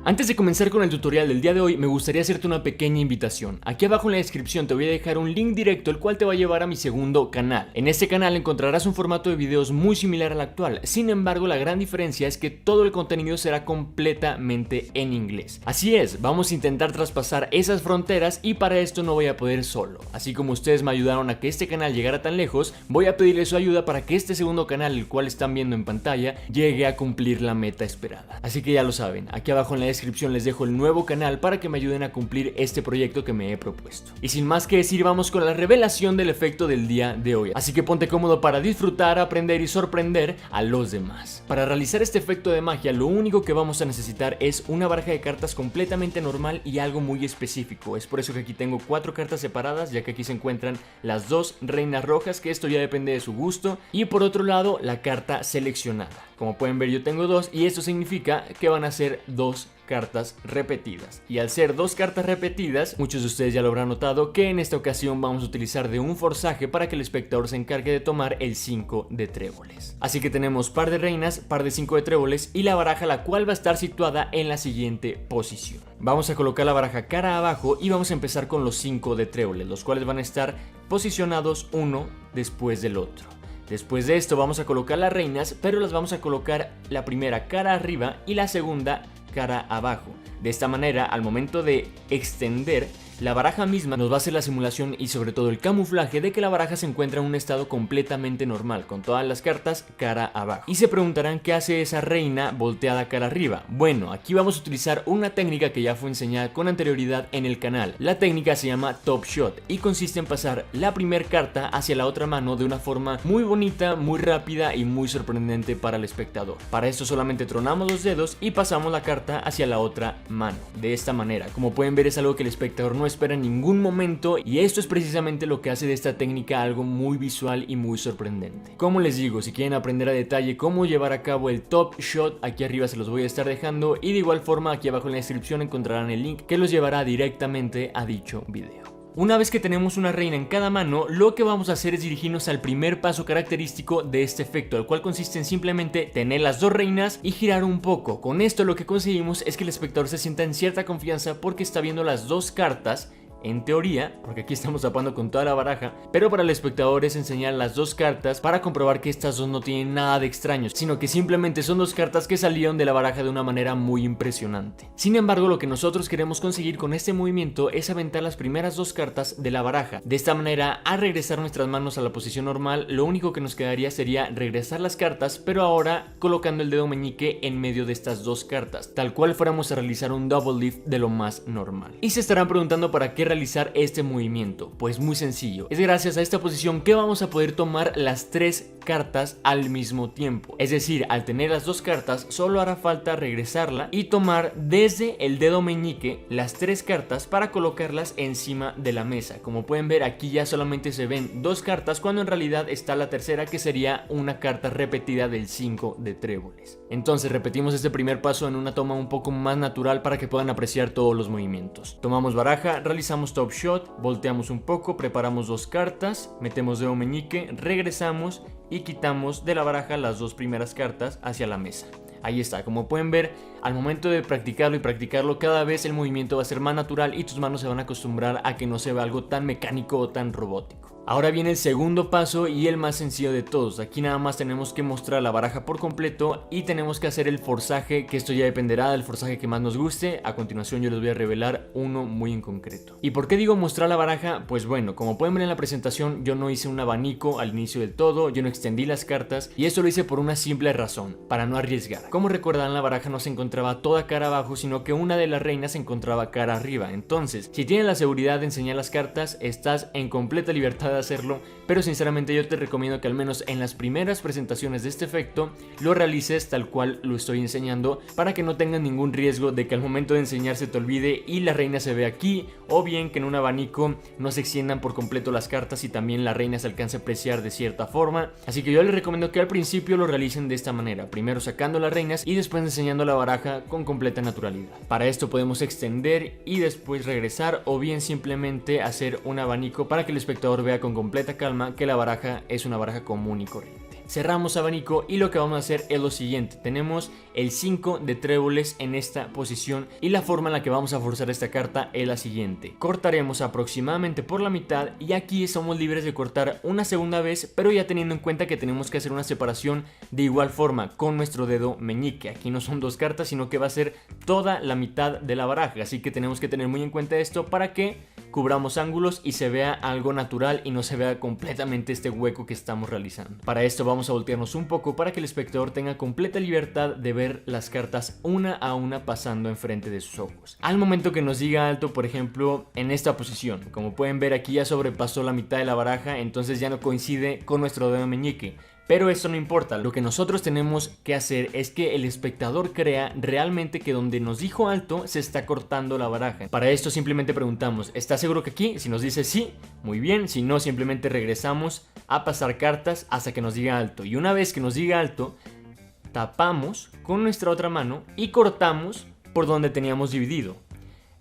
Antes de comenzar con el tutorial del día de hoy, me gustaría hacerte una pequeña invitación. Aquí abajo en la descripción te voy a dejar un link directo el cual te va a llevar a mi segundo canal. En este canal encontrarás un formato de videos muy similar al actual, sin embargo la gran diferencia es que todo el contenido será completamente en inglés. Así es, vamos a intentar traspasar esas fronteras y para esto no voy a poder solo. Así como ustedes me ayudaron a que este canal llegara tan lejos, voy a pedirles su ayuda para que este segundo canal, el cual están viendo en pantalla, llegue a cumplir la meta esperada. Así que ya lo saben, aquí abajo en la descripción les dejo el nuevo canal para que me ayuden a cumplir este proyecto que me he propuesto. Y sin más que decir, vamos con la revelación del efecto del día de hoy. Así que ponte cómodo para disfrutar, aprender y sorprender a los demás. Para realizar este efecto de magia, lo único que vamos a necesitar es una baraja de cartas completamente normal y algo muy específico. Es por eso que aquí tengo 4 cartas separadas, ya que aquí se encuentran las 2 reinas rojas, que esto ya depende de su gusto, y por otro lado la carta seleccionada. Como pueden ver, yo tengo 2 y esto significa que van a ser 2 cartas repetidas. Y al ser 2 cartas repetidas, muchos de ustedes ya lo habrán notado que en esta ocasión vamos a utilizar de un forzaje para que el espectador se encargue de tomar el 5 de tréboles. Así que tenemos par de reinas, par de 5 de tréboles y la baraja, la cual va a estar situada en la siguiente posición. Vamos a colocar la baraja cara abajo y vamos a empezar con los 5 de tréboles, los cuales van a estar posicionados uno después del otro. Después de esto vamos a colocar las reinas, pero las vamos a colocar la primera cara arriba y la segunda cara abajo. De esta manera, al momento de extender, la baraja misma nos va a hacer la simulación y sobre todo el camuflaje de que la baraja se encuentra en un estado completamente normal, con todas las cartas cara abajo. Y se preguntarán qué hace esa reina volteada cara arriba. Bueno, aquí vamos a utilizar una técnica que ya fue enseñada con anterioridad en el canal. La técnica se llama Top Shot y consiste en pasar la primera carta hacia la otra mano de una forma muy bonita, muy rápida y muy sorprendente para el espectador. Para esto solamente tronamos los dedos y pasamos la carta hacia la otra mano. De esta manera, como pueden ver, es algo que el espectador no espera en ningún momento y esto es precisamente lo que hace de esta técnica algo muy visual y muy sorprendente. Como les digo, si quieren aprender a detalle cómo llevar a cabo el Top Shot, aquí arriba se los voy a estar dejando y de igual forma aquí abajo en la descripción encontrarán el link que los llevará directamente a dicho video. Una vez que tenemos una reina en cada mano, lo que vamos a hacer es dirigirnos al primer paso característico de este efecto, el cual consiste en simplemente tener las 2 reinas y girar un poco. Con esto lo que conseguimos es que el espectador se sienta en cierta confianza porque está viendo las 2 cartas. En teoría, porque aquí estamos tapando con toda la baraja, pero para el espectador es enseñar las 2 cartas para comprobar que estas 2 no tienen nada de extraño, sino que simplemente son 2 cartas que salieron de la baraja de una manera muy impresionante. Sin embargo, lo que nosotros queremos conseguir con este movimiento es aventar las primeras 2 cartas de la baraja. De esta manera, al regresar nuestras manos a la posición normal, lo único que nos quedaría sería regresar las cartas, pero ahora colocando el dedo meñique en medio de estas 2 cartas, tal cual fuéramos a realizar un double lift de lo más normal. Y se estarán preguntando para qué realizar este movimiento. Pues muy sencillo, es gracias a esta posición que vamos a poder tomar las 3 cartas al mismo tiempo. Es decir, al tener las 2 cartas solo hará falta regresarla y tomar desde el dedo meñique las 3 cartas para colocarlas encima de la mesa. Como pueden ver, aquí ya solamente se ven 2 cartas cuando en realidad está la tercera, que sería una carta repetida del 5 de tréboles. Entonces repetimos este primer paso en una toma un poco más natural para que puedan apreciar todos los movimientos. Tomamos baraja, realizamos Top Shot, volteamos un poco, preparamos 2 cartas, metemos dedo meñique, regresamos y quitamos de la baraja las 2 primeras cartas hacia la mesa. Ahí está, como pueden ver, al momento de practicarlo y practicarlo, cada vez el movimiento va a ser más natural y tus manos se van a acostumbrar a que no se vea algo tan mecánico o tan robótico. Ahora viene el segundo paso y el más sencillo de todos. Aquí nada más tenemos que mostrar la baraja por completo y tenemos que hacer el forzaje, que esto ya dependerá del forzaje que más nos guste. A continuación yo les voy a revelar uno muy en concreto. ¿Y por qué digo mostrar la baraja? Pues bueno, como pueden ver en la presentación, yo no hice un abanico al inicio del todo, yo no extendí las cartas y esto lo hice por una simple razón, para no arriesgar. Como recordarán, la baraja no se encontraba toda cara abajo, sino que una de las reinas se encontraba cara arriba. Entonces, si tienes la seguridad de enseñar las cartas, estás en completa libertad de hacerlo, pero sinceramente yo te recomiendo que al menos en las primeras presentaciones de este efecto lo realices tal cual lo estoy enseñando, para que no tengas ningún riesgo de que al momento de enseñar se te olvide y la reina se ve aquí, o bien que en un abanico no se extiendan por completo las cartas y también la reina se alcance a apreciar de cierta forma. Así que yo les recomiendo que al principio lo realicen de esta manera, primero sacando las reinas y después enseñando la baraja con completa naturalidad. Para esto podemos extender y después regresar, o bien simplemente hacer un abanico para que el espectador vea con completa calma que la baraja es una baraja común y corriente. cerramos abanico y lo que vamos a hacer es lo siguiente. Tenemos el 5 de tréboles en esta posición y la forma en la que vamos a forzar esta carta es la siguiente. Cortaremos aproximadamente por la mitad y aquí somos libres de cortar una segunda vez, pero ya teniendo en cuenta que tenemos que hacer una separación de igual forma con nuestro dedo meñique. Aquí no son dos cartas, sino que va a ser toda la mitad de la baraja, así que tenemos que tener muy en cuenta esto para que cubramos ángulos y se vea algo natural y no se vea completamente este hueco que estamos realizando. Para esto vamos a voltearnos un poco para que el espectador tenga completa libertad de ver las cartas una a una pasando enfrente de sus ojos. Al momento que nos diga alto, por ejemplo, en esta posición, como pueden ver aquí ya sobrepasó la mitad de la baraja, entonces ya no coincide con nuestro dedo meñique. Pero eso no importa, lo que nosotros tenemos que hacer es que el espectador crea realmente que donde nos dijo alto se está cortando la baraja. Para esto simplemente preguntamos, ¿estás seguro que aquí? Si nos dice sí, muy bien, si no simplemente regresamos a pasar cartas hasta que nos diga alto. Y una vez que nos diga alto, tapamos con nuestra otra mano y cortamos por donde teníamos dividido.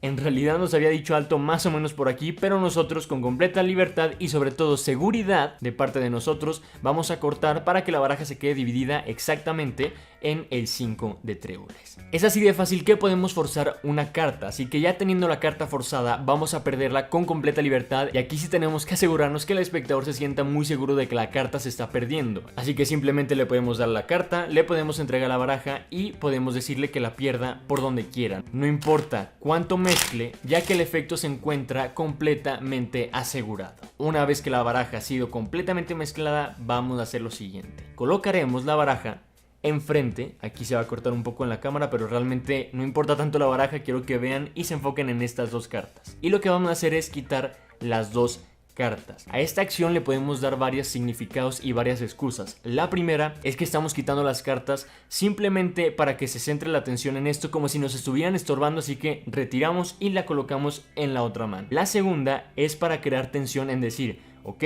En realidad nos había dicho alto más o menos por aquí, pero nosotros con completa libertad y sobre todo seguridad de parte de nosotros vamos a cortar para que la baraja se quede dividida exactamente en el 5 de tréboles. Es así de fácil que podemos forzar una carta, así que ya teniendo la carta forzada vamos a perderla con completa libertad y aquí sí tenemos que asegurarnos que el espectador se sienta muy seguro de que la carta se está perdiendo. Así que simplemente le podemos dar la carta, le podemos entregar la baraja y podemos decirle que la pierda por donde quiera. No importa cuánto mezcle, ya que el efecto se encuentra completamente asegurado. Una vez que la baraja ha sido completamente mezclada, vamos a hacer lo siguiente. Colocaremos la baraja enfrente, aquí se va a cortar un poco en la cámara, pero realmente no importa tanto la baraja, quiero que vean y se enfoquen en estas dos cartas. Y lo que vamos a hacer es quitar las dos cartas. A esta acción le podemos dar varios significados y varias excusas. La primera es que estamos quitando las cartas simplemente para que se centre la atención en esto, como si nos estuvieran estorbando, así que retiramos y la colocamos en la otra mano. La segunda es para crear tensión en decir, ok,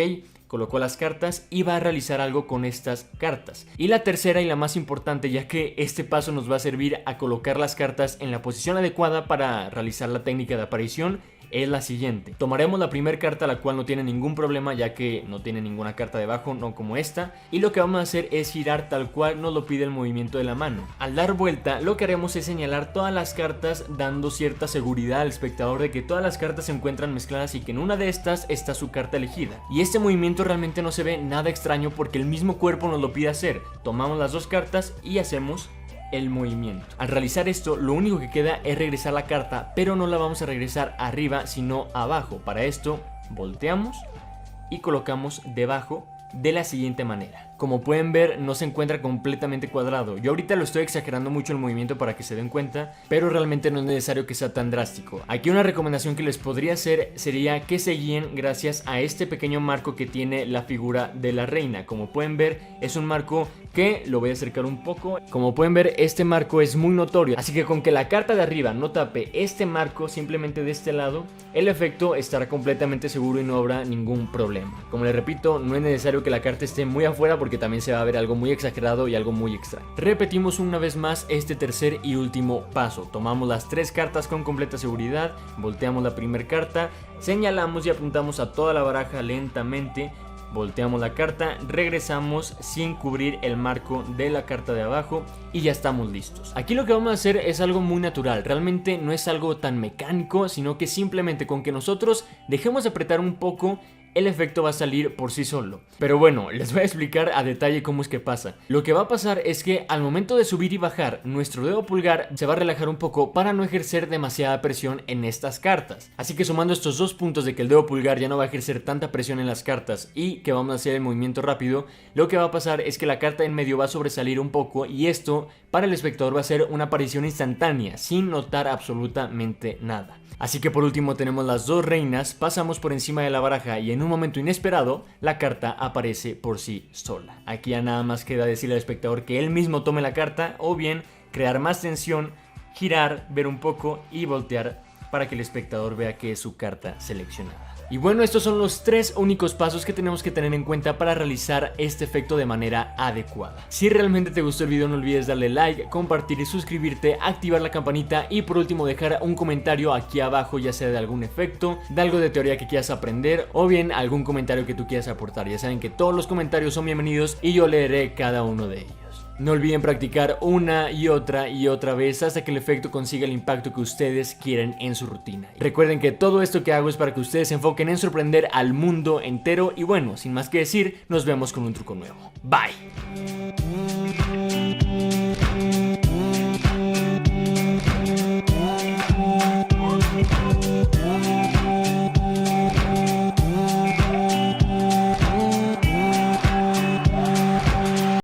colocó las cartas y va a realizar algo con estas cartas. Y la tercera y la más importante, ya que este paso nos va a servir a colocar las cartas en la posición adecuada para realizar la técnica de aparición, es la siguiente. Tomaremos la primera carta, la cual no tiene ningún problema ya que no tiene ninguna carta debajo, no como esta, y lo que vamos a hacer es girar tal cual nos lo pide el movimiento de la mano. Al dar vuelta lo que haremos es señalar todas las cartas, dando cierta seguridad al espectador de que todas las cartas se encuentran mezcladas y que en una de estas está su carta elegida. Y este movimiento realmente no se ve nada extraño porque el mismo cuerpo nos lo pide hacer. Tomamos las dos cartas y hacemos el movimiento. Al realizar esto, lo único que queda es regresar la carta, pero no la vamos a regresar arriba sino abajo. Para esto volteamos y colocamos debajo de la siguiente manera. Como pueden ver, no se encuentra completamente cuadrado. Yo ahorita lo estoy exagerando mucho el movimiento para que se den cuenta, pero realmente no es necesario que sea tan drástico. Aquí una recomendación que les podría hacer sería que se guíen gracias a este pequeño marco que tiene la figura de la reina. Como pueden ver, es un marco que lo voy a acercar un poco. Como pueden ver, este marco es muy notorio, así que con que la carta de arriba no tape este marco simplemente de este lado, el efecto estará completamente seguro y no habrá ningún problema. Como les repito, no es necesario que la carta esté muy afuera porque también se va a ver algo muy exagerado y algo muy extraño. Repetimos una vez más este tercer y último paso. Tomamos las tres cartas con completa seguridad, volteamos la primera carta, señalamos y apuntamos a toda la baraja lentamente, volteamos la carta, regresamos sin cubrir el marco de la carta de abajo y ya estamos listos. Aquí lo que vamos a hacer es algo muy natural, realmente no es algo tan mecánico, sino que simplemente con que nosotros dejemos de apretar un poco, el efecto va a salir por sí solo. Pero bueno, les voy a explicar a detalle cómo es que pasa. Lo que va a pasar es que al momento de subir y bajar, nuestro dedo pulgar se va a relajar un poco para no ejercer demasiada presión en estas cartas. Así que sumando estos dos puntos de que el dedo pulgar ya no va a ejercer tanta presión en las cartas y que vamos a hacer el movimiento rápido, lo que va a pasar es que la carta en medio va a sobresalir un poco y esto para el espectador va a ser una aparición instantánea sin notar absolutamente nada. Así que por último tenemos las dos reinas, pasamos por encima de la baraja y en un momento inesperado la carta aparece por sí sola. Aquí ya nada más queda decirle al espectador que él mismo tome la carta o bien crear más tensión, girar, ver un poco y voltear para que el espectador vea que es su carta seleccionada. Y bueno, estos son los 3 únicos pasos que tenemos que tener en cuenta para realizar este efecto de manera adecuada. Si realmente te gustó el video, no olvides darle like, compartir y suscribirte, activar la campanita y por último dejar un comentario aquí abajo, ya sea de algún efecto, de algo de teoría que quieras aprender o bien algún comentario que tú quieras aportar. Ya saben que todos los comentarios son bienvenidos y yo leeré cada uno de ellos. No olviden practicar una y otra vez hasta que el efecto consiga el impacto que ustedes quieren en su rutina. Recuerden que todo esto que hago es para que ustedes se enfoquen en sorprender al mundo entero y bueno, sin más que decir, nos vemos con un truco nuevo. Bye.